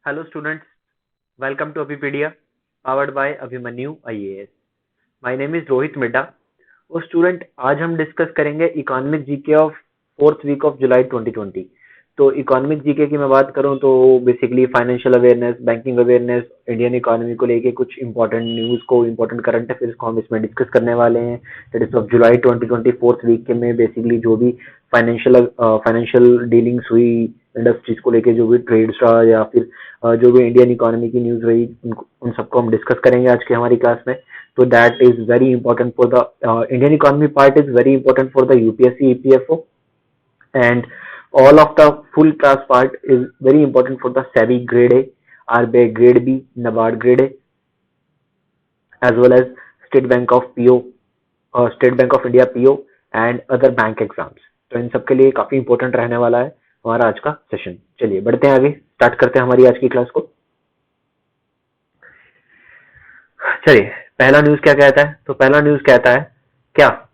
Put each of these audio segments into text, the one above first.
Hello students, welcome to Avipedia, powered by Abhimanyu IAS. My name is Rohit Midda. और student आज हम discuss करेंगे economic GK of fourth week of July 2020। तो economic GK की मैं बात करूं तो basically financial awareness, banking awareness, Indian economy को लेके कुछ इंपॉर्टेंट न्यूज़ को, इंपॉर्टेंट करंट अफेयर्स को हम इसमें डिस्कस करने वाले हैं। That is of July 2020 fourth week के में बेसिकली जो भी फाइनेंशियल डीलिंग्स हुई इंडस्ट्रीज को लेके, जो भी ट्रेड्स रहा या फिर जो भी इंडियन इकोनॉमी की न्यूज़ रही, उन सबको हम डिस्कस करेंगे आज की हमारी क्लास में। So that is very important for the Indian economy part is very important for the UPSC EPFO, and all of the full class part is very important for the SEBI grade A, RBI grade B, NABARD grade A, as well as State Bank of PO, State Bank of India PO and other bank exams. तो इन सब के लिए काफी important रहने वाला है हमारा आज का सेशन। चलिए बढ़ते हैं आगे, स्टार्ट करते हैं हमारी आज की क्लास को। चलिए पहला न्यूज क्या कहता है, तो पहला न्यूज कहता है क्या,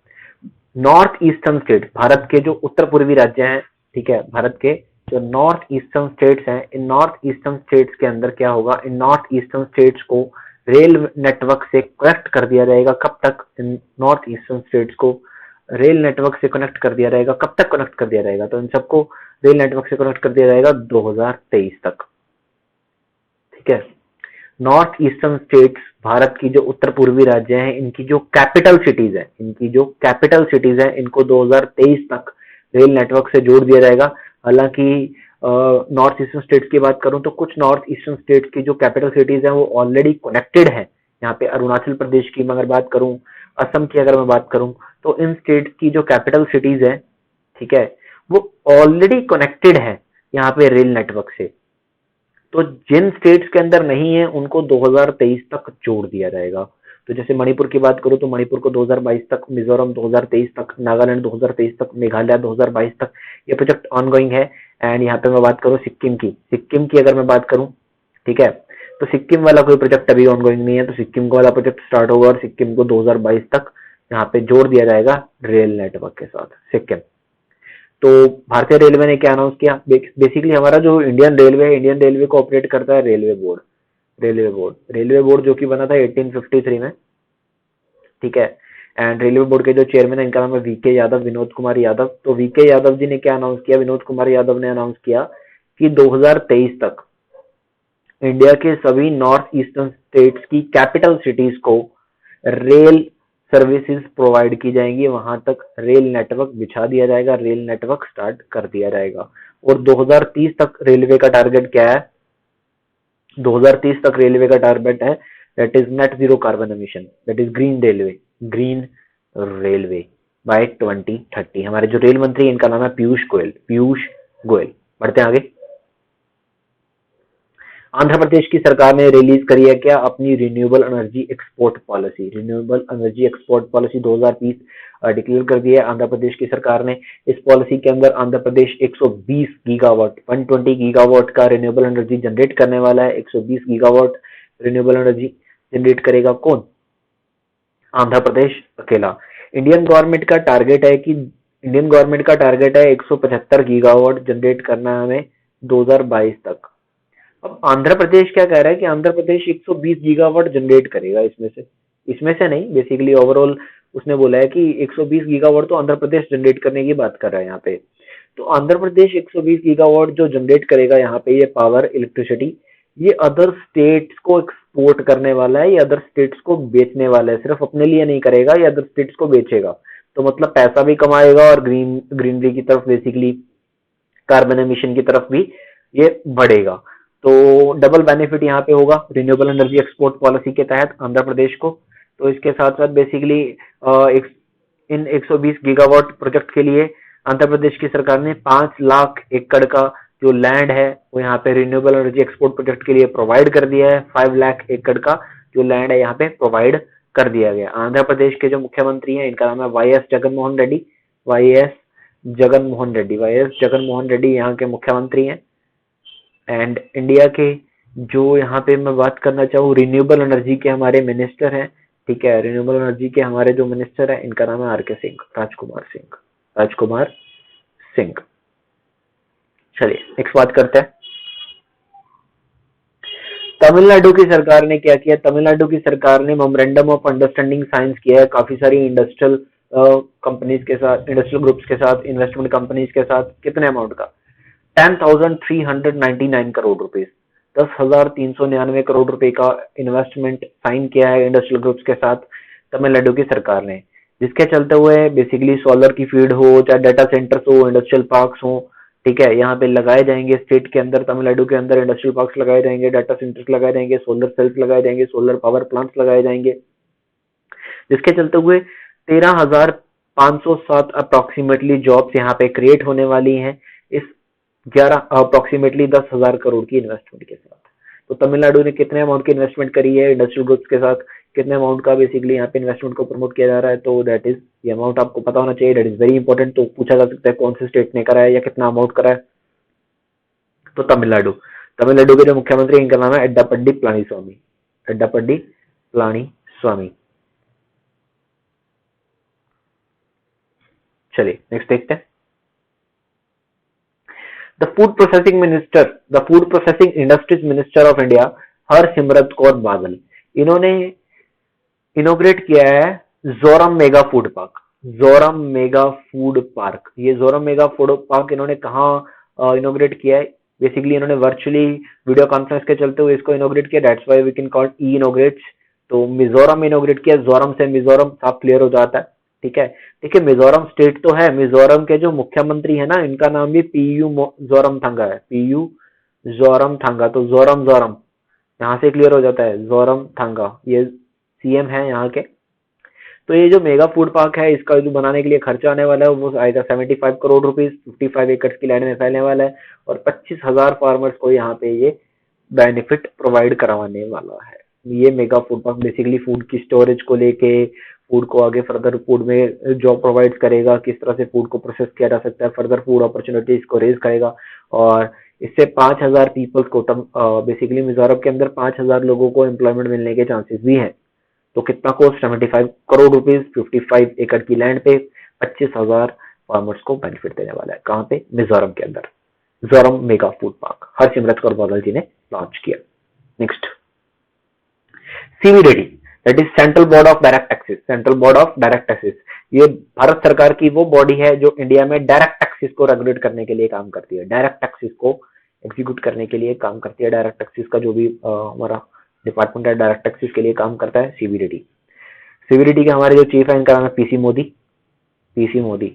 नॉर्थ ईस्टर्न स्टेट, भारत के जो उत्तर पूर्वी राज्य हैं, ठीक है, भारत के जो नॉर्थ ईस्टर्न स्टेट्स हैं, इन नॉर्थ ईस्टर्न स्टेट्स के अंदर क्या होगा, इन नॉर्थ ईस्टर्न स्टेट्स को रेल नेटवर्क से कनेक्ट कर दिया जाएगा। कब तक इन नॉर्थ ईस्टर्न स्टेट्स को रेल नेटवर्क से कनेक्ट कर दिया जाएगा, कब तक कनेक्ट कर दिया जाएगा, तो इन सबको रेल नेटवर्क से कनेक्ट कर दिया जाएगा 2023 तक। ठीक है, नॉर्थ ईस्टर्न स्टेट्स भारत की जो उत्तर पूर्वी राज्य हैं, इनकी जो कैपिटल सिटीज है, इनको 2023 तक रेल नेटवर्क से जोड़ दिया जाएगा। हालांकि नॉर्थ ईस्टर्न स्टेट्स की बात करूं तो कुछ नॉर्थ ईस्टर्न स्टेट्स की जो कैपिटल सिटीज हैं वो ऑलरेडी कनेक्टेड है। यहाँ पे अरुणाचल प्रदेश की अगर बात करूं, असम की अगर मैं बात करूं, तो इन स्टेट्स की जो कैपिटल सिटीज है, ठीक है, वो ऑलरेडी कनेक्टेड है यहाँ पे रेल नेटवर्क से। तो जिन स्टेट्स के अंदर नहीं है उनको 2023 तक जोड़ दिया जाएगा। तो जैसे मणिपुर की बात करूं तो मणिपुर को 2022 तक, मिजोरम 2023 तक, नागालैंड 2023 तक, मेघालय 2022 तक ये प्रोजेक्ट ऑनगोइंग है। एंड यहाँ पे मैं बात करूं सिक्किम की अगर मैं बात करूं, ठीक है, तो सिक्किम वाला कोई प्रोजेक्ट अभी ऑनगोइंग नहीं है, तो सिक्किम वाला प्रोजेक्ट स्टार्ट होगा और सिक्किम को 2022 तक यहाँ पे जोड़ दिया जाएगा रेल नेटवर्क के साथ सिक्किम। तो भारतीय रेलवे ने क्या अनाउंस किया, बेसिकली हमारा जो इंडियन रेलवे है, इंडियन रेलवे को ऑपरेट करता है रेलवे बोर्ड जो कि बना था 1853 में, ठीक है। एंड रेलवे बोर्ड के जो चेयरमैन है, इनका नाम है वीके यादव, विनोद कुमार यादव। तो वीके यादव जी ने क्या अनाउंस किया, विनोद कुमार यादव ने अनाउंस किया कि 2023 तक इंडिया के सभी नॉर्थ ईस्टर्न स्टेट्स की कैपिटल सिटीज को रेल सर्विसेज प्रोवाइड की जाएंगी, वहां तक रेल नेटवर्क बिछा दिया जाएगा, रेल नेटवर्क स्टार्ट कर दिया जाएगा। और 2030 तक रेलवे का टारगेट क्या है, 2030 तक रेलवे का टारगेट है that is net zero carbon emission, that is green railway by 2030। हमारे जो रेल मंत्री इनका नाम है पीयूष गोयल। बढ़ते हैं आगे। आंध्र प्रदेश की सरकार ने रिलीज करी है क्या, अपनी renewable energy export policy 2020 declare कर दी है आंध्र प्रदेश की सरकार ने। इस पॉलिसी के अंदर आंध्र प्रदेश 120 गीगावाट 120 गीगावाट का रिन्यूएबल एनर्जी जनरेट करने वाला है। 120 गीगावाट रिन्यूएबल एनर्जी जनरेट करेगा कौन, आंध्र प्रदेश अकेला। इंडियन गवर्नमेंट का टारगेट है 175 गीगावाट जनरेट करना हमें 2022 तक। अब आंध्र प्रदेश क्या कह रहा है कि आंध्र प्रदेश 120 गीगावाट जनरेट करेगा, इसमें से नहीं, बेसिकली ओवरऑल उसने बोला है कि 120 गीगावाट तो आंध्र प्रदेश जनरेट करने की बात कर रहा है यहाँ पे। तो आंध्र प्रदेश 120 गीगावाट जो जनरेट करेगा यहाँ पे, ये पावर इलेक्ट्रिसिटी, ये अदर स्टेट्स को एक्सपोर्ट करने वाला है, ये अदर स्टेट्स को बेचने वाला है, सिर्फ अपने लिए नहीं करेगा, ये अदर स्टेट्स को बेचेगा। तो मतलब पैसा भी कमाएगा और ग्रीनरी की तरफ, बेसिकली कार्बन एमिशन की तरफ भी ये बढ़ेगा। तो डबल बेनिफिट यहाँ पे होगा रिन्यूएबल एनर्जी एक्सपोर्ट पॉलिसी के तहत आंध्र प्रदेश को। तो इसके साथ साथ बेसिकली इन 120 गीगावाट प्रोजेक्ट के लिए आंध्र प्रदेश की सरकार ने 5 लाख एकड़ का जो लैंड है वो यहाँ पे रिन्यूएबल एनर्जी एक्सपोर्ट प्रोजेक्ट के लिए प्रोवाइड कर दिया है। 5 लाख एकड़ का जो लैंड है यहाँ पे प्रोवाइड कर दिया गया। आंध्र प्रदेश के जो मुख्यमंत्री हैं, इनका नाम है वाई एस जगन मोहन रेड्डी यहाँ के मुख्यमंत्री हैं। एंड इंडिया के जो यहाँ पे मैं बात करना चाहूँ, रिन्यूएबल एनर्जी के हमारे मिनिस्टर हैं, ठीक है, रिन्यूएबल एनर्जी के हमारे जो मिनिस्टर हैं, इनका नाम है आर के सिंह, राजकुमार सिंह। चलिए नेक्स्ट बात करते हैं। तमिलनाडु की सरकार ने क्या किया, तमिलनाडु की सरकार ने मेमोरेंडम ऑफ अंडरस्टैंडिंग साइन किया है काफी सारी इंडस्ट्रियल कंपनीज के साथ, इंडस्ट्रियल ग्रुप्स के साथ, इन्वेस्टमेंट कंपनीज के साथ। कितने अमाउंट का? 10,399 करोड़ रुपीस, 10,399 करोड़ रुपए का इन्वेस्टमेंट साइन किया है इंडस्ट्रियल ग्रुप्स के साथ तमिलनाडु की सरकार ने, जिसके चलते हुए बेसिकली सोलर की फीड हो, चाहे डाटा सेंटर्स हो, इंडस्ट्रियल पार्क्स हो, ठीक है, यहाँ पे लगाए जाएंगे। स्टेट के अंदर, तमिलनाडु के अंदर इंडस्ट्रियल पार्क्स लगाए जाएंगे, डाटा सेंटर्स लगाए जाएंगे, सोलर सेल्स लगाए जाएंगे, सोलर पावर प्लांट्स लगाए जाएंगे, जिसके चलते हुए 13,507 अप्रोक्सीमेटली जॉब्स यहाँ पे क्रिएट होने वाली हैं इस 11 अप्रोक्सीमेटली 10,000 करोड़ की इन्वेस्टमेंट के साथ। तो तमिलनाडु ने कितने अमाउंट की इन्वेस्टमेंट करी है इंडस्ट्रियल ग्रुप्स के साथ, कितने अमाउंट का बेसिकली यहाँ पे इन्वेस्टमेंट को प्रमोट किया जा रहा है, तो दैट इज, ये अमाउंट आपको पता होना चाहिए, दैट इज वेरी इंपॉर्टेंट। तो पूछा जा सकता है कौन से स्टेट ने करा है या कितना अमाउंट करा है, तो तमिलनाडु। तमिलनाडु के जो मुख्यमंत्री, इनका नाम है एड्डापड्डी पलानीस्वामी, एड्डापड्डी पलानीस्वामी। चलिए नेक्स्ट देखते हैं। The food processing minister, the food processing industries minister of India Harsimrat Kaur Badal, इन्होंने इनोग्रेट किया है Zoram mega food park, Zoram mega food park. ये जोरम मेगा फूड पार्क इन्होंने कहाँ इनोग्रेट किया है? बेसिकली इन्होंने वर्चुअली वीडियो कॉन्फ्रेंस के चलते हुए इसको इनोग्रेट किया, that's why we can call E inaugurates. तो मिजोरम इनोग्रेट किया, जोरम से मिजोरम साफ क्लियर हो जाता है, ठीक है। देखिए मिजोरम स्टेट तो है, मिजोरम के जो मुख्यमंत्री है ना, इनका नाम भी पीयू जोरमथंगा है, पीयू जोरमथंगा। तो जोरम जोरम यहाँ से क्लियर हो जाता है, जोरमथंगा ये सीएम है यहाँ के। तो ये जो मेगा फूड पार्क है, इसका जो बनाने के लिए खर्चा आने वाला है वो आएगा 75 करोड़ रुपीस, 55 एकड़ की लैंड में फैलने वाला है, और 25,000 फार्मर्स को यहाँ पे ये बेनिफिट प्रोवाइड करवाने वाला है। ये mega food park basically food की स्टोरेज को लेके, फूड को आगे फर्दर फूड में जॉब प्रोवाइड करेगा, किस तरह से फूड को प्रोसेस किया जा सकता है, फर्दर फूड अपॉर्चुनिटीज को रेज करेगा, और इससे 5,000 पीपल्स को, बेसिकली मिजोरम के अंदर 5,000 लोगों को एम्प्लॉयमेंट मिलने के चांसेस भी हैं। तो कितना कॉस्ट? 75 करोड़ रुपीस, 55 एकड़ की लैंड पे 25,000 फार्मर्स को बेनिफिट देने वाला है। कहाँ पे? मिजोरम के अंदर, Zoram mega food park Harsimrat Kaur Badal ji ने लॉन्च किया। Next, CBDT, that is central board of direct taxes, central board of direct taxes. ये भारत सरकार की वो बॉडी है जो इंडिया में डायरेक्ट टैक्सेस को रेगुलेट करने के लिए काम करती है, डायरेक्ट टैक्सेस को एग्जीक्यूट करने के लिए काम करती है। डायरेक्ट टैक्सेस का जो भी हमारा डिपार्टमेंट है डायरेक्ट टैक्सेस के लिए काम करता है, सीबीडीटी। सीबीडीटी के हमारे जो चीफ है, इनका नाम है पीसी मोदी, पीसी मोदी,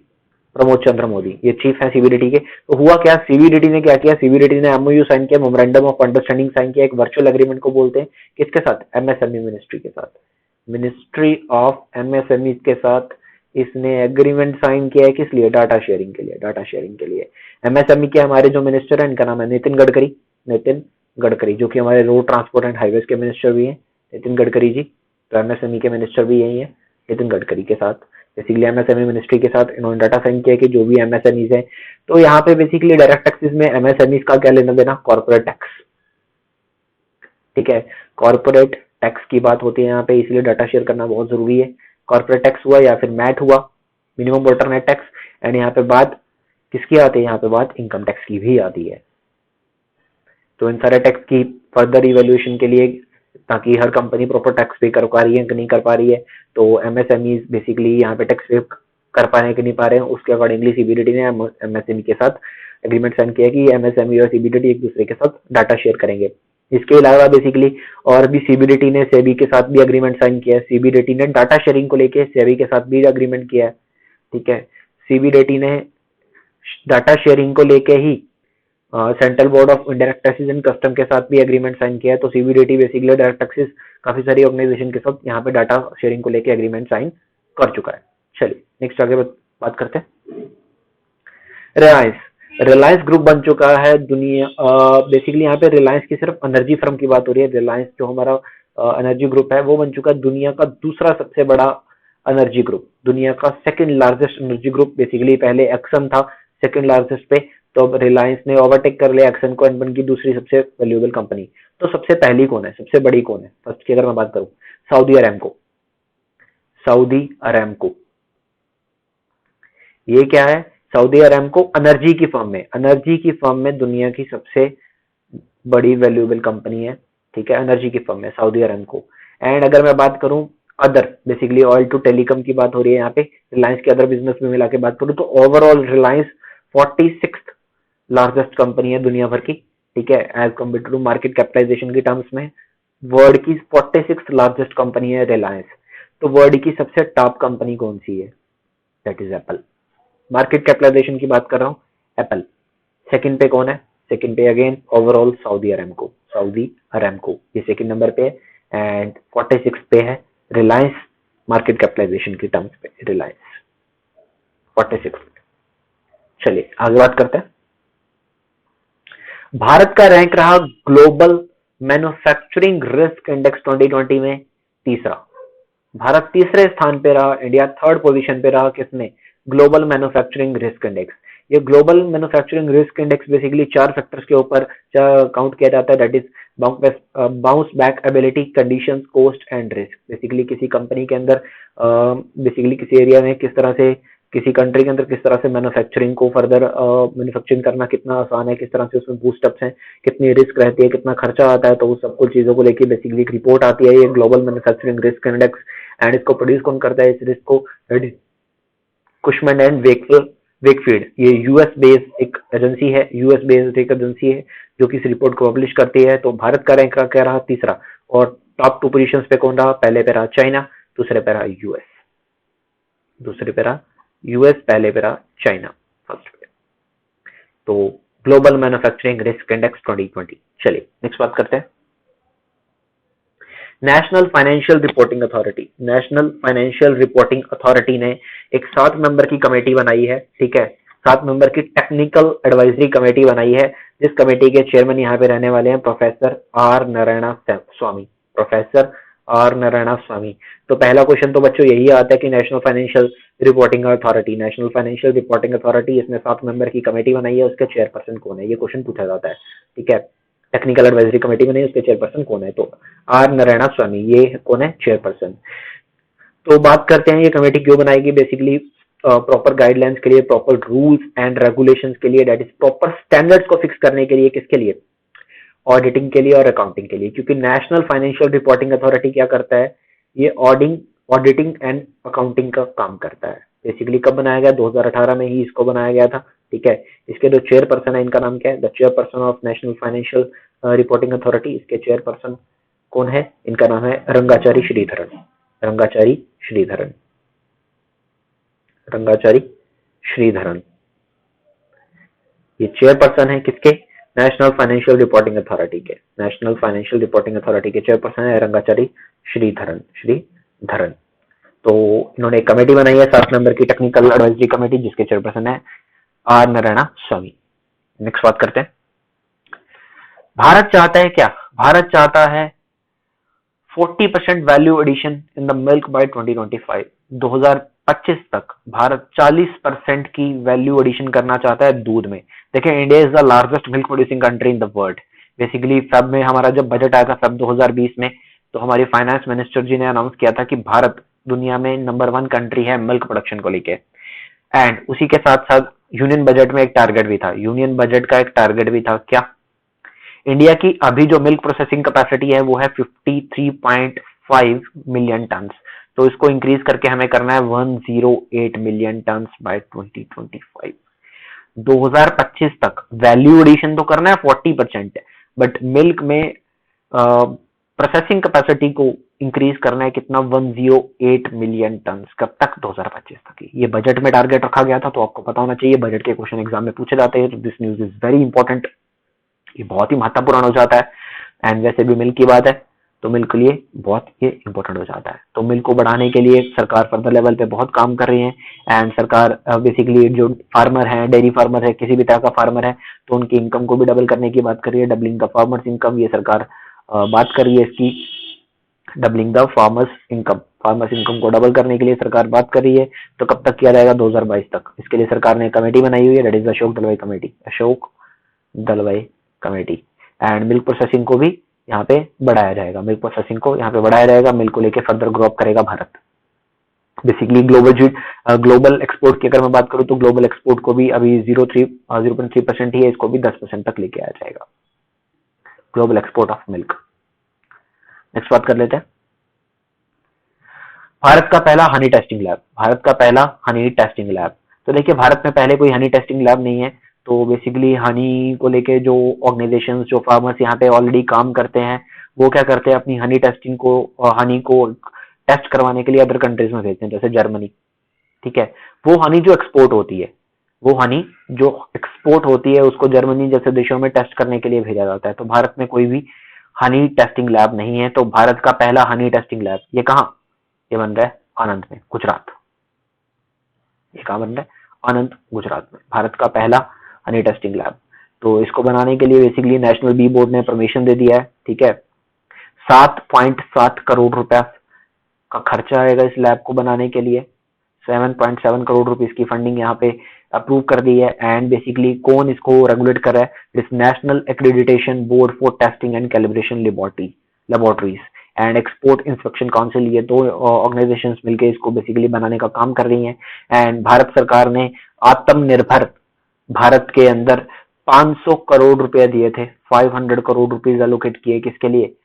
प्रमोद चंद्र मोदी, ये चीफ है सीबीडीटी के। तो हुआ क्या, सीबीडीटी ने क्या किया, सीबीडीटी ने एमओयू साइन किया, मेमोरेंडम ऑफ अंडरस्टैंडिंग साइन किया, एक वर्चुअल एग्रीमेंट को बोलते हैं, किसके साथ? एमएसएमई मिनिस्ट्री के साथ, मिनिस्ट्री ऑफ एमएसएमई के साथ इसने एग्रीमेंट साइन किया है। किस लिए? डाटा शेयरिंग के लिए, डाटा शेयरिंग के लिए। एमएसएमई के हमारे जो मिनिस्टर है, इनका नाम है नितिन गडकरी, नितिन गडकरी, जो कि हमारे रोड ट्रांसपोर्ट एंड हाईवेज के मिनिस्टर भी हैं, नितिन गडकरी जी। तो एमएसएमई के मिनिस्टर भी यही है, नितिन गडकरी के साथ बेसिकली एमएसएमई मिनिस्ट्री के साथ इन्होंने डाटा साइन किया कि जो भी एमएसएमईज है, तो यहाँ पे बेसिकली डायरेक्ट टैक्सेस में एमएसएमईज का क्या लेना देना? कॉर्पोरेट टैक्स, ठीक है, कॉर्पोरेट टैक्स की बात होती है यहाँ पे, इसलिए डाटा शेयर करना बहुत जरूरी है। कॉर्पोरेट टैक्स हुआ या फिर मैट हुआ, minimum voter net tax, and यहाँ पे बात किसकी आती है? यहाँ पे बात इनकम टैक्स की भी आती है। तो इन सारे टैक्स की फर्दर इवेल्युएशन के लिए, ताकि हर कंपनी प्रॉपर टैक्स पे कर पा रही है कि नहीं कर पा रही है, तो एमएसएमई बेसिकली यहाँ पे टैक्स पे कर पा रहे हैं कि नहीं पा रहे हैं, उसके अकॉर्डिंगली सीबीडीटी ने एमएसएमई के साथ एग्रीमेंट साइन किया कि एमएसएमई और सीबीडीटी एक दूसरे के साथ डाटा शेयर करेंगे। इसके अलावा बेसिकली और भी सीबीडीटी ने सेबी के साथ भी एग्रीमेंट साइन किया है, सीबीडीटी ने डाटा शेयरिंग को लेके सेबी के साथ भी एग्रीमेंट किया है, ठीक है। सीबीडीटी ने डाटा शेयरिंग को लेके ही central board of indirect taxes and custom के साथ भी एग्रीमेंट साइन किया है। तो सीबीडीटी बेसिकली डायरेक्ट टैक्सेस काफी सारी ऑर्गेनाइजेशन के साथ यहाँ पे डाटा शेयरिंग को लेके एग्रीमेंट साइन कर चुका है। चलिए नेक्स्ट आगे बात करते हैं। रिलायंस, रिलायंस ग्रुप बन चुका है दुनिया, बेसिकली यहाँ पे रिलायंस की सिर्फ एनर्जी फर्म की बात हो रही है। रिलायंस जो हमारा एनर्जी ग्रुप है वो बन चुका है दुनिया का दूसरा सबसे बड़ा एनर्जी ग्रुप, दुनिया का second largest energy group. Basically पहले एक्सन था सेकंड लार्जेस्ट पे, तो अब रिलायंस ने ओवरटेक कर लिया एक्सन को एंड बन की दूसरी सबसे वैल्यूएबल कंपनी। तो सबसे पहली कौन है, सबसे बड़ी कौन है? फर्स्ट की अगर मैं बात करूं, सऊदी अरामको, सऊदी अरामको। ये क्या है? सऊदी अरामको एनर्जी की फर्म में, एनर्जी की फर्म में दुनिया की सबसे बड़ी वैल्यूएबल कंपनी है। ठीक है, एनर्जी की फर्म है सऊदी अरामको। एंड अगर मैं बात करूं other, basically oil to telecom की बात हो रही है यहाँ पे, रिलायंस के अदर बिजनेस में मिला के बात करूं तो overall Reliance 46th largest company है दुनिया भर की, ठीक है, as compare to market capitalisation की टर्म्स में वर्ल्ड की 46th लार्जेस्ट कंपनी है रिलायंस। तो वर्ल्ड की सबसे टॉप कंपनी कौन सी है? That is Apple. Market capitalisation की बात कर रहा हूँ, एप्पल। सेकंड पे कौन है? सेकंड पे again overall Saudi Aramco, Saudi Aramco ये सेकंड नंबर पे है। एंड 46 पे है रिलायंस, मार्केट कैपिटलाइजेशन की टर्म्स पे रिलायंस 46 पे। चलिए आगे बात करते हैं। भारत का रैंक रहा ग्लोबल मैन्युफैक्चरिंग रिस्क इंडेक्स 2020 में तीसरा। भारत तीसरे स्थान पे रहा, इंडिया थर्ड पोजीशन पे रहा किसमें? Global manufacturing risk index. ये global manufacturing risk index basically 4 factors के ऊपर काउंट किया जाता है, that is bounce back ability, conditions, cost and risk. Basically किसी कंपनी के अंदर बेसिकली किसी एरिया में किस तरह से, किसी कंट्री के अंदर किस तरह से मैन्युफैक्चरिंग को फर्दर मैन्युफैक्चरिंग करना कितना आसान है, किस तरह से उसमें बूस्टअप्स हैं, कितनी रिस्क रहती है, कितना खर्चा आता है, तो उस सब कुछ चीजों को लेके बेसिकली एक रिपोर्ट आती है, ये global manufacturing risk index. And इसको प्रोड्यूस कौन करता है इस रिस्क को? Cushman and Wakefield. ये यूएस बेस्ड एक एजेंसी है, यूएस बेस्ड एक एजेंसी है जो कि इस रिपोर्ट को पब्लिश करती है। तो भारत का रैंक क्या रहा? तीसरा। और टॉप 2 पोजीशंस पे कौन रहा? पहले पे रहा चाइना, दूसरे पे रहा यूएस। दूसरे पे रहा यूएस, पहले पे रहा चाइना फर्स्ट पे। तो ग्लोबल मैन्युफैक्चरिंग रिस्क इंडेक्स 2020। चलिए नेक्स्ट बात करते हैं। National financial reporting authority, national financial reporting authority ने एक 7 मेंबर की कमेटी बनाई है, ठीक है, 7 मेंबर की टेक्निकल एडवाइजरी कमेटी बनाई है, जिस कमेटी के चेयरमैन यहाँ पे रहने वाले हैं professor are Narayan Swami. Professor are Narayan स्वामी। तो पहला क्वेश्चन तो बच्चों यही आता है कि national financial reporting authority, national financial reporting authority, इसने 7 मेंबर की कमेटी बनाई है, उसके चेयरपर्सन कौन है? ये क्वेश्चन पूछा जाता है, ठीक है। टेक्निकल एडवाइजरी कमेटी में नहीं, उसके चेयरपर्सन कौन है? तो आर नारायण स्वामी, ये कौन है? चेयरपर्सन। तो बात करते हैं ये कमेटी क्यों बनाएगी? बेसिकली प्रॉपर गाइडलाइंस के लिए, प्रॉपर रूल्स एंड रेगुलेशंस के लिए, दैट इज प्रॉपर स्टैंडर्ड्स को फिक्स करने के लिए। किसके लिए? ऑडिटिंग के लिए और अकाउंटिंग के लिए। क्योंकि नेशनल फाइनेंशियल रिपोर्टिंग अथॉरिटी क्या करता है? ये ऑडिटिंग एंड अकाउंटिंग का काम करता है। बेसिकली कब बनाया गया? 2018 में ही इसको बनाया गया था, ठीक है। इसके जो चेयरपर्सन है, इनका नाम क्या है? The chairperson of national financial reporting authority. इसके चेयरपर्सन कौन है? इनका नाम है रंगाचारी श्रीधरन। रंगाचारी श्रीधरन, रंगाचारी श्रीधरन, ये चेयरपर्सन है किसके? नेशनल फाइनेंशियल रिपोर्टिंग अथॉरिटी के। नेशनल फाइनेंशियल रिपोर्टिंग अथॉरिटी के चेयरपर्सन है रंगाचारी श्रीधरन, श्रीधरन। तो इन्होंने एक कमेटी बनाई है 7 मेंबर की टेक्निकल एडवाइजरी कमेटी, जिसके चेयरपर्सन है आर नारायण स्वामी। नेक्स्ट बात करते हैं। भारत चाहता है क्या? भारत चाहता है 40% value addition in the milk by 2025। 2025 तक भारत 40% की वैल्यू एडिशन करना चाहता है दूध में। देखिए, India is the largest milk producing country in the world. Basically Feb में हमारा जब बजट आया था, फेब 2020 में, तो हमारी फाइनेंस मिनिस्टर जी ने अनाउंस किया था कि भारत दुनिया में नंबर 1 कंट्री है मिल्क प्रोडक्शन को लेके। एंड उसी के साथ साथ यूनियन बजट में एक टारगेट भी था, यूनियन बजट का एक टारगेट भी था क्या? इंडिया की अभी जो मिल्क प्रोसेसिंग कैपेसिटी है वो है 53.5 मिलियन टन। तो इसको इंक्रीज करके हमें करना है 108 मिलियन टन बाय 2025। 2025 तक वैल्यू एडिशन तो करना है 40%, बट मिल्क में प्रोसेसिंग कैपेसिटी को इंक्रीज करना है कितना? 108 मिलियन टन। कब तक? 2025 तक। ये बजट में टारगेट रखा गया था, तो आपको पता होना चाहिए, बजट के क्वेश्चन एग्जाम में पूछे जाते हैं। तो this news is very important, ये बहुत ही महत्वपूर्ण हो जाता है। एंड वैसे भी मिल्क की बात है तो मिल्क के लिए बहुत ये इंपॉर्टेंट हो जाता है। तो मिल्क को बढ़ाने के लिए सरकार फर्दर लेवल पे बहुत काम कर रही है। एंड सरकार बेसिकली जो फार्मर है, डेयरी फार्मर है, किसी भी तरह का फार्मर है, तो उनकी इनकम को भी डबल करने की बात कर रही है। डबलिंग द फार्मर्स इनकम, ये सरकार बात कर रही है इसकी। Doubling the farmers income, farmers income को डबल करने के लिए सरकार बात कर रही है। तो कब तक किया जाएगा? 2022 तक। इसके लिए सरकार ने कमेटी बनाई हुई है, that is Ashok Dalwai committee, Ashok Dalwai committee. And milk processing को भी यहाँ पे बढ़ाया जाएगा, मिल्क प्रोसेसिंग को यहाँ पे बढ़ाया जाएगा। मिल्क को लेके फर्दर ग्रो अप करेगा भारत। बेसिकली ग्लोबल एक्सपोर्ट की अगर मैं बात करूँ तो ग्लोबल एक्सपोर्ट को भी अभी 0.3% ही है, इसको भी 10% तक लेके आया जाएगा, global export of milk. Next बात कर लेते हैं, भारत का पहला हनी टेस्टिंग लैब। भारत का पहला हनी टेस्टिंग लैब। तो देखिए भारत में पहले कोई हनी टेस्टिंग लैब नहीं है, तो बेसिकली हनी को लेके जो ऑर्गेनाइजेशंस, जो फार्मर्स यहाँ पे ऑलरेडी काम करते हैं, वो क्या करते हैं, अपनी हनी टेस्टिंग को, हनी को टेस्ट करवाने के लिए अदर कंट्रीज में भेजते हैं, जैसे जर्मनी। ठीक है, वो हनी जो एक्सपोर्ट होती है, वो हनी जो एक्सपोर्ट होती है उसको जर्मनी जैसे देशों में टेस्ट करने के लिए भेजा जाता है। तो भारत में कोई भी हनी टेस्टिंग लैब नहीं है। तो भारत का पहला हनी टेस्टिंग लैब ये कहाँ, ये बन रहा है आनंद में, गुजरात। ये कहाँ बन रहा है, आनंद, गुजरात में, भारत का पहला हनी टेस्टिंग लैब। तो इसको बनाने के लिए बेसिकली नेशनल बी बोर्ड ने परमिशन दे दिया है। ठीक है, 7.7 करोड़ रुपया का खर्चा आएगा इस लैब को बनाने के लिए। 7.7 करोड़ रुपीस की फंडिंग यहाँ पे अप्रूव कर दी है। एंड बेसिकली कौन इसको रेगुलेट कर रहा है, this national accreditation board for testing and calibration laboratories and export inspection council. ये दो ऑर्गेनाइजेशंस मिलकर इसको बेसिकली बनाने का काम कर रही हैं। एंड भारत सरकार ने आत्मनिर्भर भारत के अंदर 500 करोड़ रुपए दिए थे, 500 करोड़ रुपीज एलोकेट किए, किसके लिए,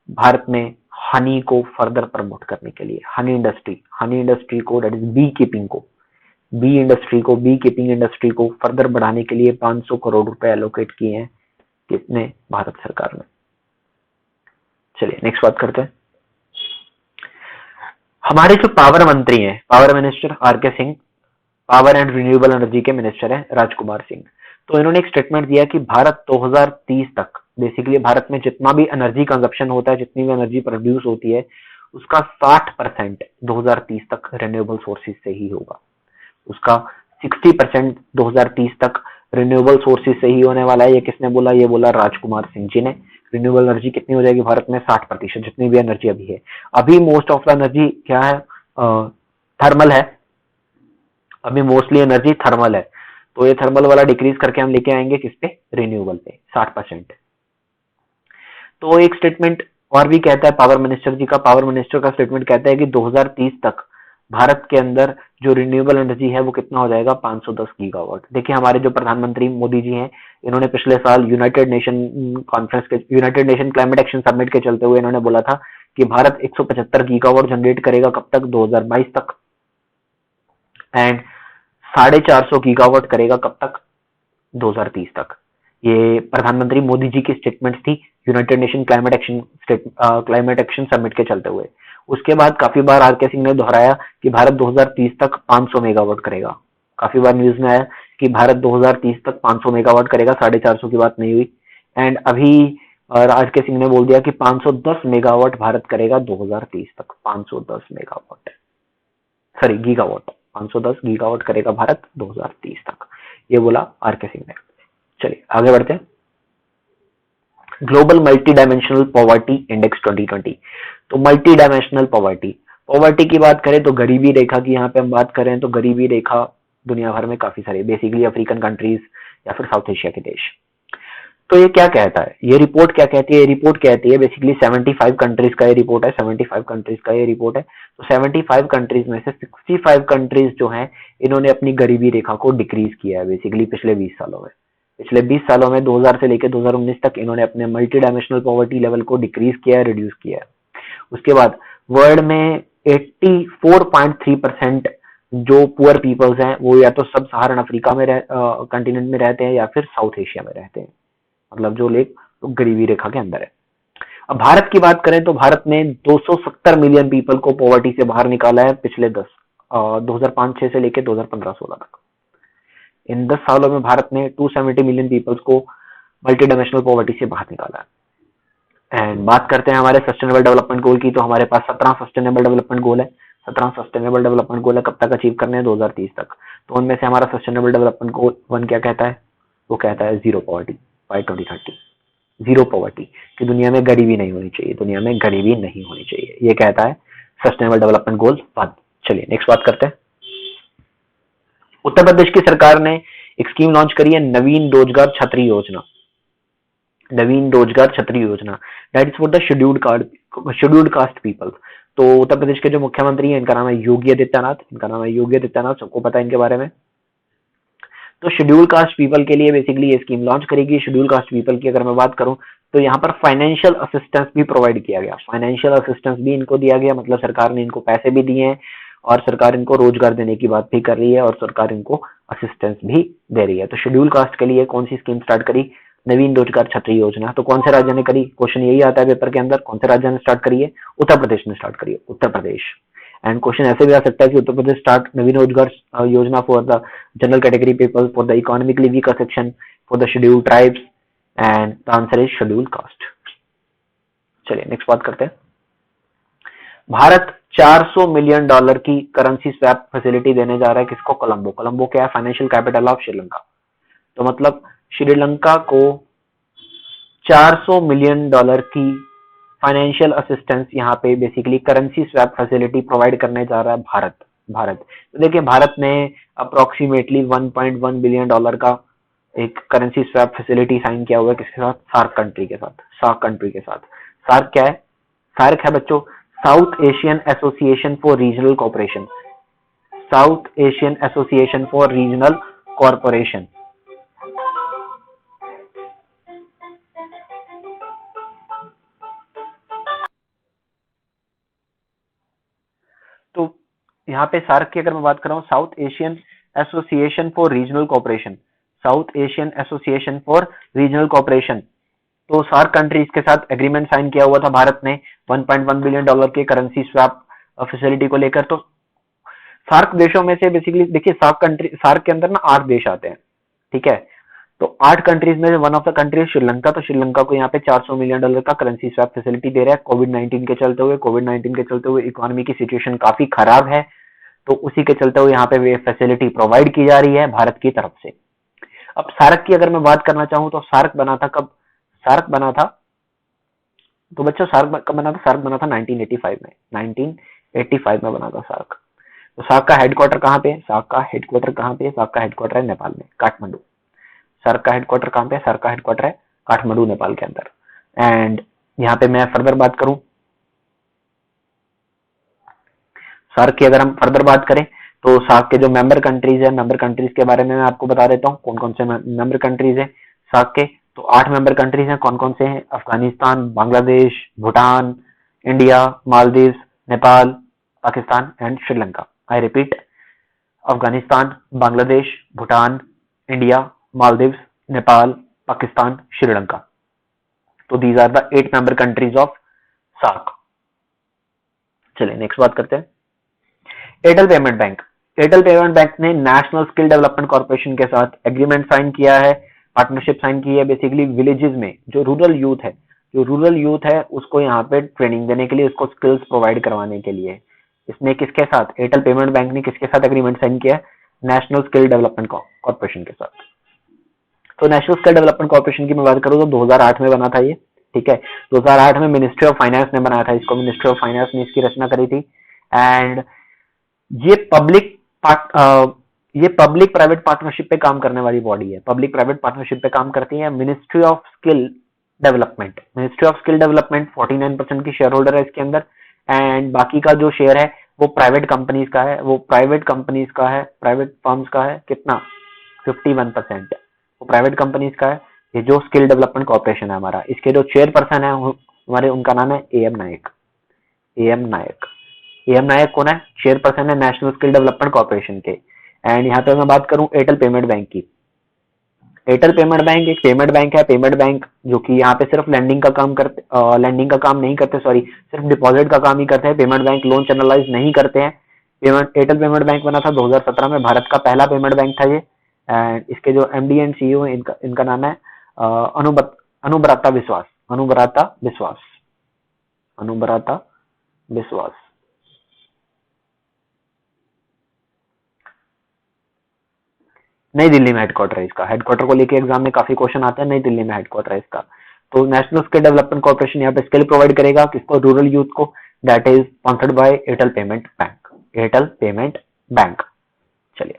भारत में हनी को फर्दर प्रमोट करने के लिए। हनी इंडस्ट्री को, दैट इज बी कीपिंग को, बी कीपिंग इंडस्ट्री को फर्दर बढ़ाने के लिए 500 करोड़ रुपए एलोकेट किए हैं, किसने, भारत सरकार ने। चलिए नेक्स्ट बात करते हैं, हमारे जो पावर मंत्री हैं, पावर मिनिस्टर आर के Singh, power and renewable energy के मिनिस्टर हैं राजकुमार सिंह। तो इन्होंने एक स्टेटमेंट दिया कि भारत 2030 तक, बेसिकली भारत में जितना भी एनर्जी कंजप्शन होता है, जितनी भी एनर्जी प्रोड्यूस होती है, उसका 60% 2030 तक रिन्यूएबल सोर्सेज से ही होगा। उसका 60% 2030 तक रिन्यूएबल सोर्सेज से ही होने वाला है। ये किसने बोला, ये बोला राजकुमार सिंह जी ने। रिन्यूएबल एनर्जी कितनी हो जाएगी भारत में, 60%, जितनी भी एनर्जी अभी है। अभी मोस्ट ऑफ द एनर्जी क्या है, थर्मल है। अभी मोस्टली एनर्जी थर्मल है, तो ये थर्मल वाला डिक्रीज करके हम लेके आएंगे किस पे, रिन्यूएबल पे, 60%। तो एक स्टेटमेंट और भी कहता है पावर मिनिस्टर जी का, पावर मिनिस्टर का स्टेटमेंट कहता है कि 2030 तक भारत के अंदर जो रिन्यूएबल एनर्जी है वो कितना हो जाएगा, 510 गीगावाट। देखिए हमारे जो प्रधानमंत्री मोदी जी हैं, इन्होंने पिछले साल United nation climate action summit के चलते हुए इन्होंने बोला था कि भारत 175 गीगावाट जनरेट करेगा, कब तक, 2022 तक। एंड 450 गीगावाट करेगा कब तक, 2030 तक। ये प्रधानमंत्री मोदी जी की स्टेटमेंट थी United nation climate action summit के चलते हुए। उसके बाद काफी बार आर के सिंह ने दोहराया कि भारत 2030 तक 500 मेगावाट करेगा। काफी बार न्यूज में आया कि भारत 2030 तक 500 मेगावाट करेगा, 450 की बात नहीं हुई। एंड अभी आर के सिंह ने बोल दिया कि 510 मेगावाट भारत करेगा 2030 तक, 510 मेगावाट, सॉरी गीगावाट, 510 गीगावाट करेगा भारत 2030 तक, ये बोला आर के सिंह ने। चलिए आगे बढ़ते हैं, global multi dimensional poverty index 2020। तो मल्टी डायमेंशनल पॉवर्टी की बात करें तो गरीबी रेखा की यहाँ पे हम बात करें तो गरीबी रेखा दुनिया भर में काफी सारे, बेसिकली अफ्रीकन कंट्रीज या फिर साउथ एशिया के देश। तो ये क्या कहता है, ये रिपोर्ट क्या कहती है, ये रिपोर्ट कहती है बेसिकली 75 कंट्रीज का ये रिपोर्ट है, 75 कंट्रीज का ये रिपोर्ट है। तो 75 कंट्रीज में से 65 कंट्रीज जो हैं इन्होंने अपनी गरीबी रेखा को डिक्रीज किया है बेसिकली पिछले 20 सालों में। पिछले 20 सालों में 2000 से लेकर 2019 तक इन्होंने अपने मल्टी डायमेंशनल पॉवर्टी लेवल को डिक्रीज किया है, रिड्यूस किया है। उसके बाद वर्ल्ड में 84.3% जो पुअर पीपल्स हैं वो या तो सब सहारन अफ्रीका में कंटिनेंट में रहते हैं या फिर साउथ एशिया में रहते हैं, मतलब जो लोग गरीबी रेखा के अंदर है। अब भारत की बात करें तो भारत ने 270 मिलियन पीपल को पॉवर्टी से बाहर निकाला है पिछले 2005-6 से लेकर 2015-16 तक। इन 10 सालों में भारत ने 270 मिलियन पीपल्स को मल्टी डायमेंशनल पॉवर्टी से बाहर निकाला है। एंड बात करते हैं हमारे सस्टेनेबल डेवलपमेंट गोल की, तो हमारे पास 17 सस्टेनेबल डेवलपमेंट गोल है। 17 सस्टेनेबल डेवलपमेंट गोल है, कब तक अचीव करने हैं, 2030 तक। तो उनमें से हमारा सस्टेनेबल डेवलपमेंट गोल 1 क्या कहता है, वो कहता है zero poverty by 2030। Zero poverty कि दुनिया में गरीबी नहीं होनी चाहिए, दुनिया में गरीबी नहीं होनी चाहिए, ये कहता है सस्टेनेबल डेवलपमेंट गोल 1। चलिए नेक्स्ट बात करते हैं, उत्तर प्रदेश की सरकार ने एक स्कीम लॉन्च करी है, नवीन रोजगार छतरी योजना। नवीन रोजगार छतरी योजना, that is for the scheduled caste people. तो उत्तर प्रदेश के जो मुख्यमंत्री हैं इनका नाम है योगी आदित्यनाथ, सबको पता है इनके बारे में। तो शेड्यूल कास्ट पीपल के लिए बेसिकली ये स्कीम लॉन्च करेगी। शेड्यूल कास्ट पीपल की अगर मैं बात करूं तो यहाँ पर फाइनेंशियल असिस्टेंस भी प्रोवाइड किया गया, फाइनेंशियल असिस्टेंस भी इनको दिया गया, मतलब सरकार ने इनको पैसे भी दिए हैं और सरकार इनको रोजगार देने की बात भी कर रही है और सरकार इनको असिस्टेंस भी दे रही है। तो शेड्यूल कास्ट के लिए कौन सी स्कीम स्टार्ट करी? नवीन रोजगार छतरी योजना। तो कौन से राज्य ने करी? क्वेश्चन यही आता है पेपर के अंदर, कौन से राज्य ने स्टार्ट करी है? उत्तर प्रदेश ने स्टार्ट करी है, उत्तर प्रदेश। एंड क्वेश्चन ऐसे भी आ सकता है कि उत्तर प्रदेश स्टार्ट नवीन रोजगार योजना for the general category people, for the economically weaker section, for the schedule tribes, and the answer is schedule caste. चलिए नेक्स्ट बात करते हैं। भारत $400 मिलियन की करेंसी स्वैप फैसिलिटी देने जा रहा है किसको? कोलंबो। कोलंबो क्या है? Financial capital of Sri Lanka. तो मतलब श्रीलंका को $400 मिलियन की फाइनेंशियल असिस्टेंस यहाँ पे basically currency swap facility provide करने जा रहा है भारत। तो देखिए भारत ने अप्रोक्सीमेटली $1.1 बिलियन का एक करेंसी स्वैप फैसिलिटी साइन किया हुआ है किसके साथ? सार्क कंट्री के साथ। सार्क क्या है? सार्क है बच्चों south Asian association for regional corporation, south Asian association for regional corporation. तो यहाँ पे सार्क की अगर मैं बात कर रहा हूँ, south Asian association for regional corporation, south Asian association for regional corporation. तो सार्क कंट्रीज के साथ एग्रीमेंट साइन किया हुआ था भारत ने $1.1 बिलियन के करेंसी स्वैप फैसिलिटी को लेकर। तो सार्क देशों में से बेसिकली देखिए सार्क के अंदर ना 8 देश आते हैं, ठीक है। तो 8 कंट्रीज में one of the country Sri Lanka. तो श्रीलंका को यहाँ पे $400 मिलियन का करेंसी स्वैप फैसिलिटी दे रहा है कोविड-19 के चलते हुए इकोनॉमी की सिचुएशन काफी खराब है, तो उसी के चलते हुए यहाँ पे वे फैसिलिटी प्रोवाइड की जा रही है भारत की तरफ से। अब सार्क की अगर मैं बात करना चाहूँ तो सार्क बना था कब? सार्क बना था, तो बच्चों सार्क कब बना था? सार्क बना था 1985 में, 1985 में बना था सार्क। तो सार्क का हेडक्वार्टर कहाँ पे? सार्क का हेडक्वार्टर कहाँ पे? सार्क का हेडक्वार्टर है नेपाल में, काठमांडू। सार्क का हेडक्वार्टर कहाँ पे? सार्क का हेडक्वार्टर है काठमांडू, नेपाल के अंदर। एंड यहाँ पे मैं फर्दर बात करूं, सार्क की अगर हम फर्दर बात करें तो सार्क के जो मेंबर कंट्रीज है, मेंबर कंट्रीज के बारे में मैं आपको बता देता हूँ कौन कौन से मेंबर कंट्रीज है सार्क के। तो 8 मेंबर कंट्रीज हैं, कौन कौन से हैं? Afghanistan, Bangladesh, Bhutan, India, Maldives, Nepal, Pakistan and Sri Lanka. I repeat, Afghanistan, Bangladesh, Bhutan, India, Maldives, Nepal, Pakistan, Sri Lanka. तो these are the 8 member countries of SAARC. चलिए नेक्स्ट बात करते हैं। Airtel payment bank. Airtel payment bank ने नेशनल स्किल डेवलपमेंट कॉर्पोरेशन के साथ एग्रीमेंट साइन किया है, पार्टनरशिप साइन की है। बेसिकली विलेजेस में जो रूरल यूथ है उसको यहाँ पे ट्रेनिंग देने के लिए, उसको स्किल्स प्रोवाइड करवाने के लिए इसने किसके साथ? एयरटेल पेमेंट बैंक ने किसके साथ एग्रीमेंट साइन किया है? नेशनल स्किल डेवलपमेंट कॉर्पोरेशन के साथ। तो नेशनल स्किल डेवलपमेंट कॉर्पोरेशन की मैं बात करूँ तो 2008 में बना था ये, ठीक है। 2008 में मिनिस्ट्री ऑफ फाइनेंस ने बनाया था इसको, मिनिस्ट्री ऑफ फाइनेंस ने इसकी रचना करी थी। एंड ये पब्लिक प्राइवेट पार्टनरशिप पे काम करने वाली बॉडी है, पब्लिक प्राइवेट पार्टनरशिप पे काम करती है। मिनिस्ट्री ऑफ स्किल डेवलपमेंट 49% की शेयर होल्डर है इसके अंदर। एंड बाकी का जो शेयर है वो प्राइवेट कंपनीज का है, प्राइवेट फर्म्स का है। कितना? 51%। वो प्राइवेट कंपनीज का है। ये जो स्किल डेवलपमेंट कॉर्पोरेशन है हमारा, इसके जो चेयरपर्सन है हमारे, उनका नाम है AM नायक। AM नायक कौन है? चेयरपर्सन है नेशनल स्किल डेवलपमेंट कॉर्पोरेशन के। एंड यहाँ पे मैं बात करूं एयरटेल पेमेंट बैंक की। एयरटेल पेमेंट बैंक एक पेमेंट बैंक है, पेमेंट बैंक जो कि यहाँ पे सिर्फ लैंडिंग का काम नहीं करते, सिर्फ डिपॉजिट का काम ही करते हैं। पेमेंट बैंक लोन चैनलाइज नहीं करते हैं। एयरटेल पेमेंट बैंक बना था 2017 में, भारत का पहला पेमेंट बैंक था ये। एंड इसके जो MD एंड CEO हैं इनका नाम है अनुब्रता विश्वास। नई दिल्ली में हेडक्वार्टर है इसका। हेडक्वार्टर को लेके एग्जाम में काफी क्वेश्चन आते हैं, नई दिल्ली में हेडक्वार्टर है इसका। तो नेशनल स्किल डेवलपमेंट कॉर्पोरेशन यहाँ पे स्किल प्रोवाइड करेगा किसको? रूरल यूथ को। That is sponsored by Airtel payment bank. चलिए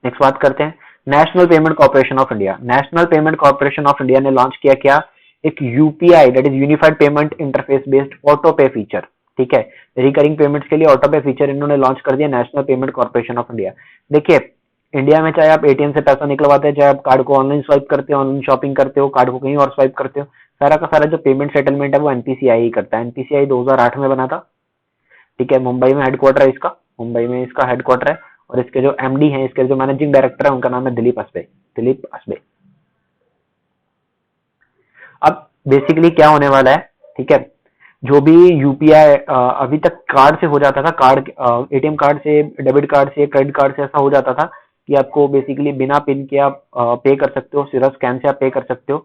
नेक्स्ट बात करते हैं national payment corporation of India. National payment corporation of India ने लॉन्च किया क्या? एक UPI that is unified payment interface based auto pay feature, ठीक है। रिकरिंग पेमेंट्स के लिए ऑटो पे फीचर इन्होंने लॉन्च कर दिया, national payment corporation of India. देखिए इंडिया में चाहे आप एटीएम से पैसा निकलवाते हैं, चाहे आप कार्ड को ऑनलाइन स्वाइप करते हो, ऑनलाइन शॉपिंग करते हो, कार्ड को कहीं और स्वाइप करते हो, सारा का सारा जो पेमेंट सेटलमेंट है वो एनपीसीआई ही करता है। एनपीसीआई 2008 में बना था, ठीक है। मुंबई में हेडक्वार्टर है इसका, मुंबई में इसका हेडक्वार्टर है। और इसके जो एमडी हैं, इसके जो मैनेजिंग डायरेक्टर है, उनका नाम है दिलीप असबे, दिलीप असबे। अब बेसिकली क्या होने वाला है, ठीक है, जो भी यूपीआई अभी तक कार्ड से हो जाता था, कार्ड एटीएम कार्ड से, डेबिट कार्ड से, क्रेडिट कार्ड से ऐसा हो जाता था कि आपको बेसिकली बिना पिन के आप पे कर सकते हो, सिर्फ स्कैन से आप पे कर सकते हो,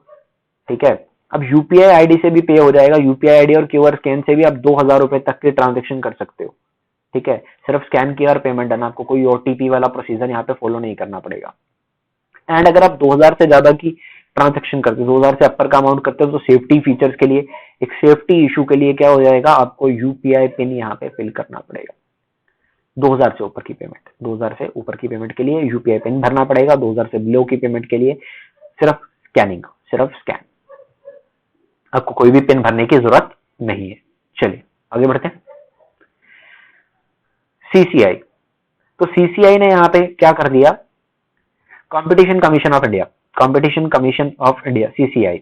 ठीक है। अब यूपीआई आईडी से भी पे हो जाएगा, यूपीआई आईडी और क्यूआर स्कैन से भी आप 2000 रुपए तक के ट्रांजेक्शन कर सकते हो, ठीक है। सिर्फ स्कैन किया और पेमेंट डन, आपको कोई ओटीपी वाला प्रोसीजर यहाँ पे फॉलो नहीं करना पड़ेगा। एंड अगर आप 2000 से ज्यादा की ट्रांजेक्शन करते हो, 2000 से अपर का अमाउंट करते हो, तो सेफ्टी फीचर्स के लिए, एक सेफ्टी इशू के लिए क्या हो जाएगा, आपको यूपीआई पिन यहाँ पे फिल करना पड़ेगा। 2000 से ऊपर की पेमेंट, 2000 से ऊपर की पेमेंट के लिए यूपीआई पिन भरना पड़ेगा। 2000 से बिलो की पेमेंट के लिए सिर्फ स्कैनिंग, सिर्फ स्कैन, आपको कोई भी पिन भरने की जरूरत नहीं है। चलिए आगे बढ़ते हैं। सीसीआई, तो सीसीआई ने यहाँ पे क्या कर दिया, competition commission of India, competition commission of India, CCI.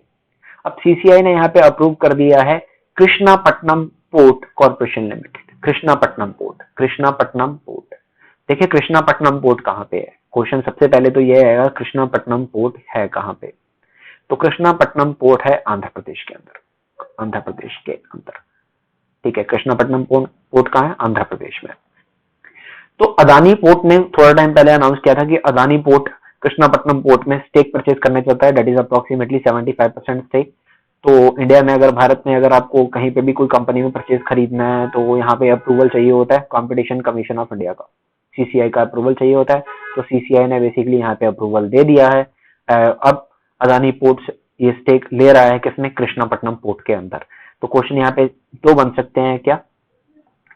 अब सीसीआई ने यहाँ पे अप्रूव कर दिया है Krishnapatnam port corporation limited, Krishnapatnam port, Krishnapatnam port. देखिए कृष्णापट्टनम पोर्ट कहाँ पे है, क्वेश्चन सबसे पहले तो ये आएगा कृष्णापट्टनम पोर्ट है कहाँ पे। तो कृष्णापट्टनम पोर्ट है आंध्र प्रदेश के अंदर, आंध्र प्रदेश के अंदर, ठीक है। कृष्णापट्टनम पोर्ट कहाँ है, आंध्र प्रदेश में। तो अदानी पोर्ट ने थोड़ा टाइम पहले अनाउंस किया था कि अदानी पोर्ट कृष्णापट्टनम पोर्ट में स्टेक परचेज करना चाहता है, दैट इज अप्रोक्सीमेटली 75% स्टेक। तो इंडिया में अगर, भारत में अगर आपको कहीं पे भी कोई कंपनी में परचेज खरीदना है तो यहाँ पे अप्रूवल चाहिए होता है कॉम्पिटिशन कमीशन ऑफ इंडिया का, सीसीआई का अप्रूवल चाहिए होता है। तो सीसीआई ने बेसिकली यहाँ पे अप्रूवल दे दिया है। अब अदानी पोर्ट ये स्टेक ले रहा है किसमें, कृष्णापट्टनम पोर्ट के अंदर। तो क्वेश्चन यहाँ पे दो बन सकते हैं, क्या,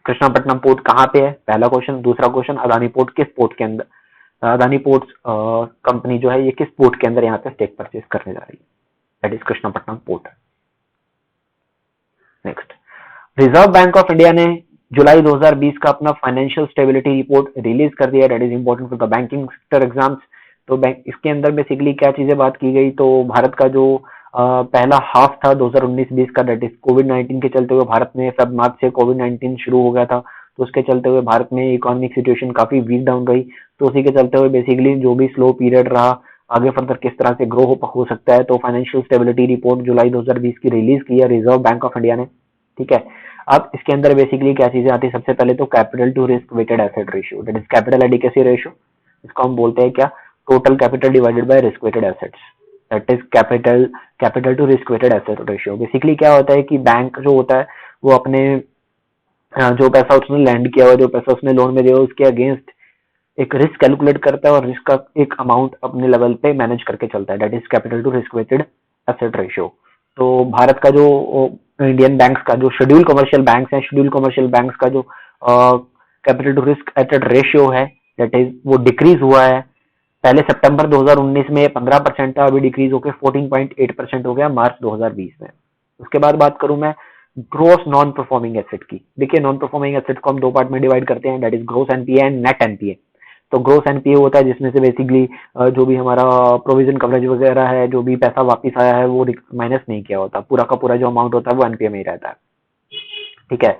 कृष्णापट्टनम पोर्ट कहाँ पे है, पहला क्वेश्चन। दूसरा क्वेश्चन, अदानी पोर्ट किस पोर्ट के अंदर, अदानी पोर्ट्स कंपनी जो है ये किस पोर्ट के अंदर यहाँ पे स्टेक परचेज करने जा रही है, that is Krishnapatnam port. Next, reserve bank of India ने जुलाई 2020 का अपना फाइनेंशियल स्टेबिलिटी रिपोर्ट रिलीज कर दिया, that is important for the banking sector exams. तो बैंक, इसके अंदर बेसिकली क्या चीजें बात की गई, तो भारत का जो पहला हाफ था 2019-20 का, दैट इज कोविड-19 के चलते हुए भारत में फेब मार्च से कोविड-19 शुरू हो गया था, तो उसके चलते हुए भारत में इकोनॉमिक सिचुएशन काफी वीक डाउन रही। तो उसी के चलते हुए बेसिकली जो भी स्लो पीरियड रहा, आगे फर्दर किस तरह से ग्रो हो सकता है, तो फाइनेंशियल स्टेबिलिटी रिपोर्ट जुलाई 2020 की रिलीज की है रिजर्व बैंक ऑफ इंडिया ने, ठीक है। अब इसके अंदर बेसिकली क्या चीजें आती है, सबसे पहले तो capital to risk weighted asset ratio, that is capital adequacy ratio, इसको हम बोलते हैं क्या, total capital divided by risk weighted assets, that is capital to risk weighted asset ratio. Basically क्या होता है कि बैंक जो होता है वो अपने जो पैसा उसने लैंड किया हुआ, जो पैसा उसने लोन में दिया, उसके अगेंस्ट एक रिस्क कैलकुलेट करता है और रिस्क का एक अमाउंट अपने लेवल पे मैनेज करके चलता है, that is capital to risk weighted asset ratio. तो भारत का जो इंडियन बैंक्स का जो शेड्यूल कमर्शियल बैंक्स हैं, शेड्यूल कमर्शियल बैंक्स का जो capital to risk asset ratio है, दैट इज वो डिक्रीज हुआ है। पहले सितंबर 2019 में 15% था, अभी डिक्रीज होकर 14.8% हो गया मार्च 2020 में। उसके बाद बात करूं मैं ग्रोस नॉन परफॉर्मिंग एसेट की। देखिए नॉन परफॉर्मिंग एसेट को हम दो पार्ट में डिवाइड करते हैं, that is gross NPA and net NPA. तो ग्रोस एनपीए होता है जिसमें से बेसिकली जो भी हमारा प्रोविजन कवरेज वगैरह है, जो भी पैसा वापस आया है वो माइनस नहीं किया होता, पूरा का पूरा जो अमाउंट होता है वो एनपीए में ही रहता है, ठीक है।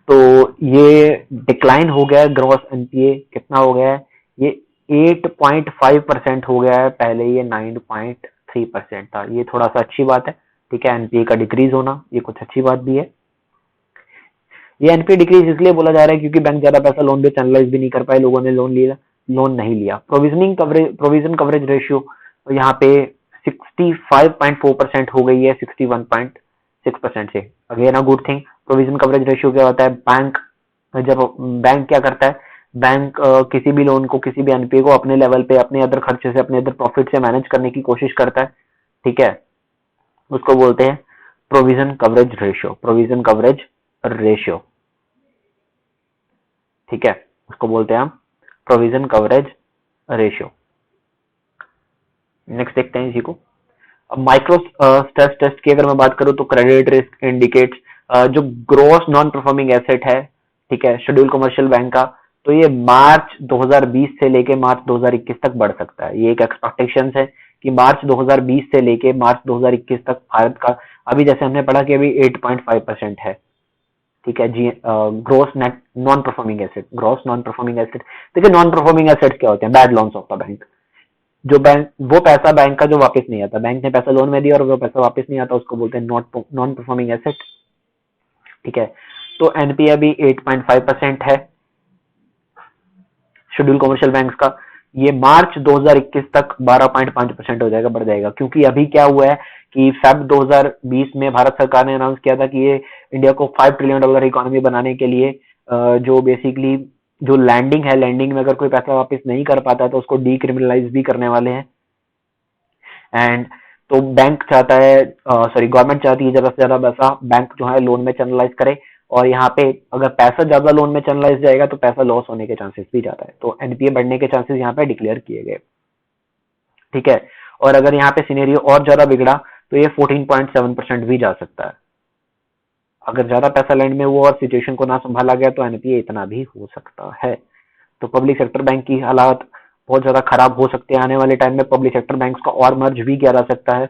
तो ये डिक्लाइन हो गया है, ग्रोस एनपीए कितना हो गया है, ये 8.5% हो गया है, पहले ये 9.3% था, ये थोड़ा सा अच्छी बात है, ठीक है। एनपीए का डिक्रीज होना ये कुछ अच्छी बात भी है। ये एनपीए डिक्रीज इसलिए बोला जा रहा है क्योंकि बैंक ज्यादा पैसा लोन पे चैनलाइज भी नहीं कर पाए, लोगों ने लोन नहीं लिया। प्रोविजन कवरेज रेशियो यहाँ पे 65.4% हो गई है 61.6% से, again a good thing. Provision coverage ratio क्या होता है, जब बैंक क्या करता है, बैंक किसी भी लोन को, किसी भी एनपीए को अपने लेवल पे, अपने अदर खर्चे से, अपने अदर प्रॉफिट से मैनेज करने की कोशिश करता है, ठीक है। उसको बोलते हैं provision coverage ratio, provision coverage ratio, ठीक है, उसको बोलते हैं हम प्रोविजन कवरेज रेशियो। नेक्स्ट देखते हैं इसी को। अब माइक्रो स्ट्रेस टेस्ट की अगर मैं बात करूं तो क्रेडिट रिस्क इंडिकेट्स जो ग्रोस नॉन परफॉर्मिंग एसेट है, ठीक है, शेड्यूल कमर्शियल बैंक का, तो ये मार्च 2020 से लेके मार्च 2021 तक बढ़ सकता है। ये एक एक्सपेक्टेशन है कि मार्च 2020 से लेके मार्च 2021 तक भारत का, अभी जैसे हमने पढ़ा कि अभी 8.5% है, ठीक है जी। Gross net non performing asset, gross non performing asset, देखिए नॉन परफॉर्मिंग एसेट क्या होते हैं? Bad loans of the bank. जो बैंक, वो पैसा बैंक का जो वापस नहीं आता, बैंक ने पैसा लोन में दिया और वो पैसा वापस नहीं आता, उसको बोलते हैं नॉन परफॉर्मिंग एसेट, ठीक है। तो एनपीए अभी 8.5% है शेड्यूल कमर्शियल बैंक्स का। ये मार्च 2021 तक 12.5% हो जाएगा, बढ़ जाएगा, क्योंकि अभी क्या हुआ है कि फेब 2020 में भारत सरकार ने अनाउंस किया था कि ये इंडिया को $5 ट्रिलियन इकोनॉमी बनाने के लिए जो बेसिकली जो लैंडिंग है, लैंडिंग में अगर कोई पैसा वापस नहीं कर पाता है तो उसको डीक्रिमिनलाइज भी करने वाले हैं। एंड तो बैंक चाहता है, सॉरी गवर्नमेंट चाहती है ज्यादा से ज्यादा पैसा बैंक जो है लोन में चैनलाइज करे, और यहाँ पे अगर पैसा ज्यादा लोन में चैनलाइज जाएगा तो पैसा लॉस होने के चांसेस भी ज्यादा है, तो एनपीए बढ़ने के चांसेस यहाँ पे डिक्लेयर किए गए, ठीक है। और अगर यहाँ पे सिनेरियो और ज्यादा बिगड़ा तो ये 14.7% भी जा सकता है। अगर ज्यादा पैसा लैंड में हुआ और सिचुएशन को ना संभाला गया तो एनपीए इतना भी हो सकता है। तो पब्लिक सेक्टर बैंक की हालात बहुत ज्यादा खराब हो सकते हैं। आने वाले टाइम में पब्लिक सेक्टर बैंक्स का और मर्ज भी किया जा सकता है,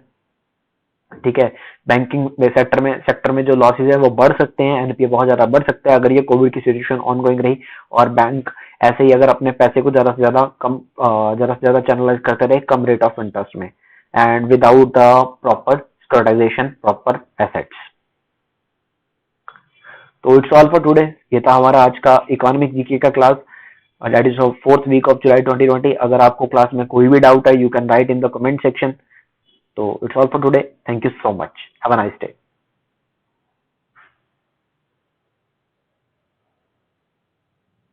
ठीक है। बैंकिंग सेक्टर में जो लॉसेज है वो बढ़ सकते हैं, एनपीए बहुत ज्यादा बढ़ सकता है अगर ये कोविड की सिचुएशन ऑनगोइंग रही और बैंक ऐसे ही अगर अपने पैसे को ज्यादा से ज्यादा चैनलाइज करते रहे कम रेट ऑफ इंटरेस्ट में, and without the proper securitisation, proper assets. तो इट्स ऑल फॉर टुडे। ये था हमारा आज का इकोनॉमिक जीके का class, that is 4th week of July 2020। अगर आपको क्लास में कोई भी डाउट है, you can write in the comment section. So it's all for today. Thank you so much. Have a nice day.